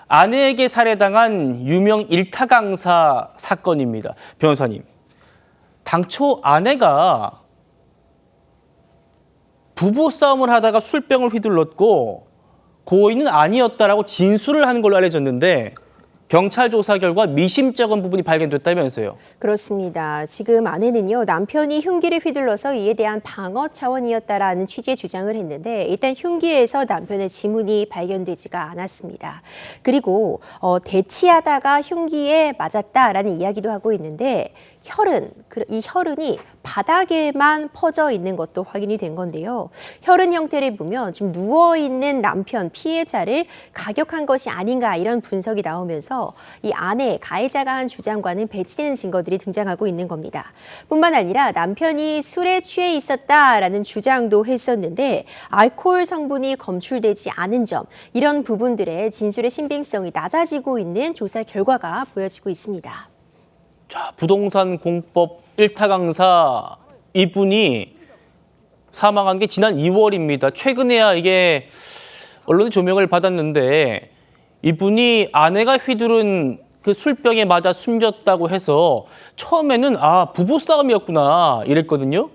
아내에게 살해당한 유명 일타 강사 사건입니다. 변호사님, 당초 아내가 부부싸움을 하다가 술병을 휘둘렀고 고의는 아니었다라고 진술을 한 걸로 알려졌는데 경찰 조사 결과 미심쩍은 부분이 발견됐다면서요. 그렇습니다. 지금 아내는요, 남편이 흉기를 휘둘러서 이에 대한 방어 차원이었다라는 취지의 주장을 했는데 일단 흉기에서 남편의 지문이 발견되지가 않았습니다. 그리고 대치하다가 흉기에 맞았다라는 이야기도 하고 있는데 이 혈흔이 바닥에만 퍼져 있는 것도 확인이 된 건데요. 혈흔 형태를 보면 지금 누워있는 남편, 피해자를 가격한 것이 아닌가 이런 분석이 나오면서 이 아내, 가해자가 한 주장과는 배치되는 증거들이 등장하고 있는 겁니다. 뿐만 아니라 남편이 술에 취해 있었다라는 주장도 했었는데 알코올 성분이 검출되지 않은 점, 이런 부분들의 진술의 신빙성이 낮아지고 있는 조사 결과가 보여지고 있습니다. 자, 부동산 공법 일타 강사 이분이 사망한 게 지난 2월입니다. 최근에야 이게 언론의 조명을 받았는데 이분이 아내가 휘두른 그 술병에 맞아 숨졌다고 해서 처음에는 부부싸움이었구나 이랬거든요.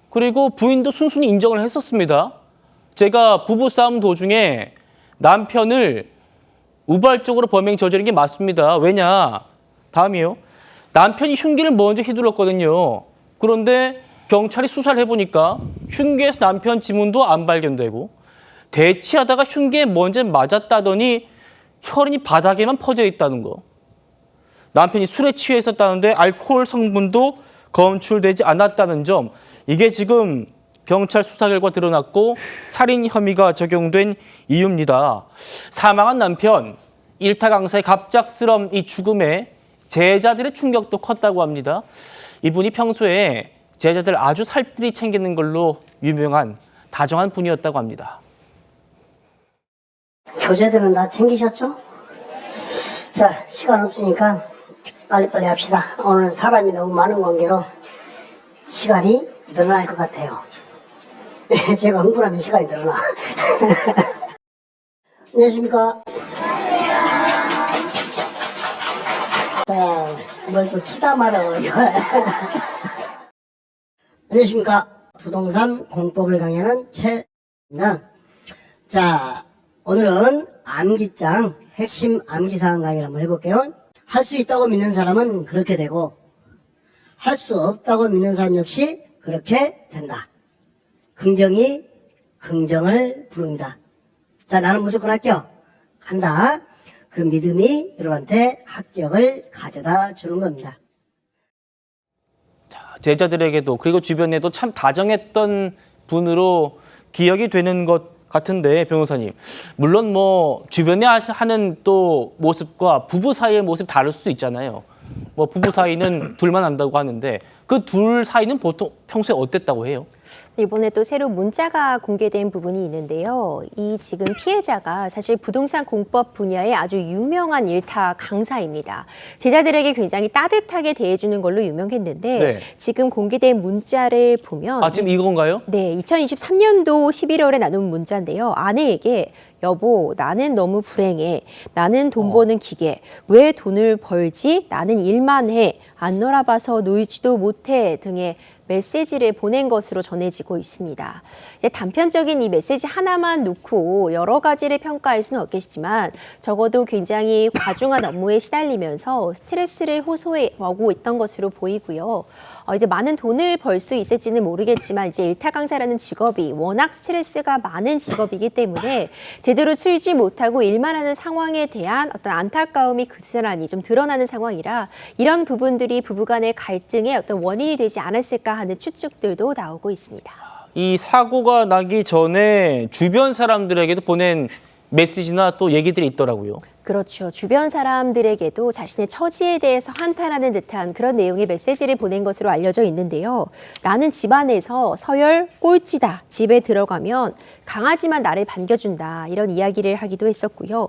그리고 부인도 순순히 인정을 했었습니다. 제가 부부싸움 도중에 남편을 우발적으로 범행 저지른 게 맞습니다. 왜냐? 다음이요. 남편이 흉기를 먼저 휘둘렀거든요. 그런데 경찰이 수사를 해보니까 흉기에서 남편 지문도 안 발견되고 대치하다가 흉기에 먼저 맞았다더니 혈흔이 바닥에만 퍼져 있다는 거. 남편이 술에 취해 있었다는데 알코올 성분도 검출되지 않았다는 점. 이게 지금 경찰 수사 결과 드러났고 살인 혐의가 적용된 이유입니다. 사망한 남편, 일타 강사의 갑작스러운 이 죽음에 제자들의 충격도 컸다고 합니다. 이분이 평소에 제자들 아주 살뜰히 챙기는 걸로 유명한 다정한 분이었다고 합니다. 교재들은 다 챙기셨죠? 자, 시간 없으니까 빨리빨리 합시다. 오늘 사람이 너무 많은 관계로 시간이 늘어날 것 같아요. 제가 흥분하면 시간이 늘어나. 안녕하십니까? 자, 뭘 또 치다 말아요. 안녕하십니까? 부동산 공법을 강의하는 최입니다. 자, 오늘은 암기장 핵심 암기사항 강의를 한번 해볼게요. 할 수 있다고 믿는 사람은 그렇게 되고 할 수 없다고 믿는 사람 역시 그렇게 된다. 긍정이 긍정을 부릅니다. 자, 나는 무조건 할게요. 간다. 그 믿음이 여러분한테 합격을 가져다 주는 겁니다. 자, 제자들에게도 그리고 주변에도 참 다정했던 분으로 기억이 되는 것 같은데 변호사님. 물론 뭐 주변에 하는 또 모습과 부부 사이의 모습 다를 수 있잖아요. 뭐 부부 사이는 둘만 안다고 하는데 그 둘 사이는 보통 평소에 어땠다고 해요? 이번에 또 새로 문자가 공개된 부분이 있는데요. 이 지금 피해자가 사실 부동산 공법 분야의 아주 유명한 일타 강사입니다. 제자들에게 굉장히 따뜻하게 대해주는 걸로 유명했는데 네. 지금 공개된 문자를 보면 지금 이건가요? 네, 2023년도 11월에 나눈 문자인데요. 아내에게 여보, 나는 너무 불행해. 나는 돈 버는 기계. 왜 돈을 벌지? 나는 일만 해. 안 놀아봐서 놀지도 못해. 등의 메시지를 보낸 것으로 전해지고 있습니다. 이제 단편적인 이 메시지 하나만 놓고 여러 가지를 평가할 수는 없겠지만 적어도 굉장히 과중한 업무에 시달리면서 스트레스를 호소하고 있던 것으로 보이고요. 이제 많은 돈을 벌 수 있을지는 모르겠지만 이제 일타 강사라는 직업이 워낙 스트레스가 많은 직업이기 때문에 제대로 쉬지 못하고 일만 하는 상황에 대한 어떤 안타까움이 그스란히 좀 드러나는 상황이라 이런 부분들이 부부간의 갈등의 어떤 원인이 되지 않았을까 하는 추측들도 나오고 있습니다. 이 사고가 나기 전에 주변 사람들에게도 보낸 메시지나 또 얘기들이 있더라고요. 그렇죠. 주변 사람들에게도 자신의 처지에 대해서 한탄하는 듯한 그런 내용의 메시지를 보낸 것으로 알려져 있는데요. 나는 집안에서 서열 꼴찌다. 집에 들어가면 강아지만 나를 반겨준다. 이런 이야기를 하기도 했었고요.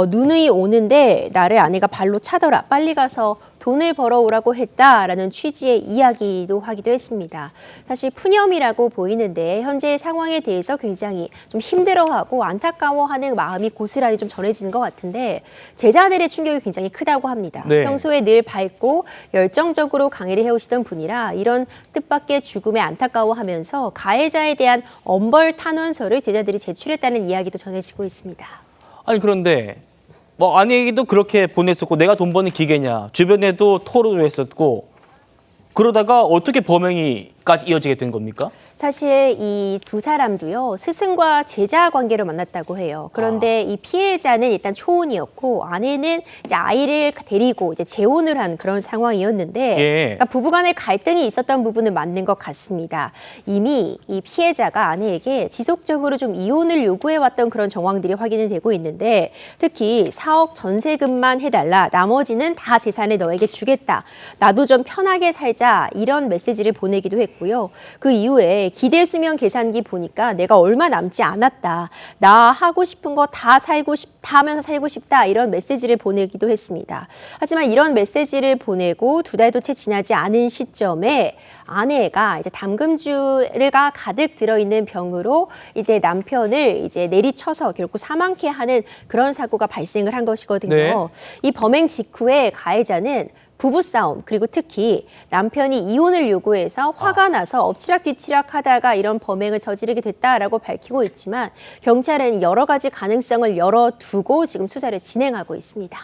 누누이 오는데 나를 아내가 발로 차더라. 빨리 가서 돈을 벌어오라고 했다라는 취지의 이야기도 하기도 했습니다. 사실 푸념이라고 보이는데 현재의 상황에 대해서 굉장히 좀 힘들어하고 안타까워하는 마음이 고스란히 좀 전해지는 것 같은데 있는데 제자들의 충격이 굉장히 크다고 합니다. 네. 평소에 늘 밝고 열정적으로 강의를 해오시던 분이라 이런 뜻밖의 죽음에 안타까워하면서 가해자에 대한 엄벌 탄원서를 제자들이 제출했다는 이야기도 전해지고 있습니다. 아니 그런데 뭐 아내에게도 그렇게 보냈었고 내가 돈 버는 기계냐 주변에도 토로도 했었고 그러다가 어떻게 범행이까지 이어지게 된 겁니까? 사실 이 두 사람도요, 스승과 제자 관계로 만났다고 해요. 그런데 이 피해자는 일단 초혼이었고, 아내는 이제 아이를 데리고 이제 재혼을 한 그런 상황이었는데, 예. 그러니까 부부 간의 갈등이 있었던 부분은 맞는 것 같습니다. 이미 이 피해자가 아내에게 지속적으로 좀 이혼을 요구해왔던 그런 정황들이 확인이 되고 있는데, 특히 4억 전세금만 해달라, 나머지는 다 재산을 너에게 주겠다, 나도 좀 편하게 살자, 이런 메시지를 보내기도 했고요. 그 이후에 기대수명 계산기 보니까 내가 얼마 남지 않았다. 나 하고 싶은 거 다 하면서 살고 싶다. 이런 메시지를 보내기도 했습니다. 하지만 이런 메시지를 보내고 2달도 채 지나지 않은 시점에 아내가 이제 담금주가 가득 들어있는 병으로 이제 남편을 이제 내리쳐서 결국 사망케 하는 그런 사고가 발생을 한 것이거든요. 네. 이 범행 직후에 가해자는 부부싸움 그리고 특히 남편이 이혼을 요구해서 화가 나서 엎치락뒤치락 하다가 이런 범행을 저지르게 됐다라고 밝히고 있지만 경찰은 여러 가지 가능성을 열어두고 지금 수사를 진행하고 있습니다.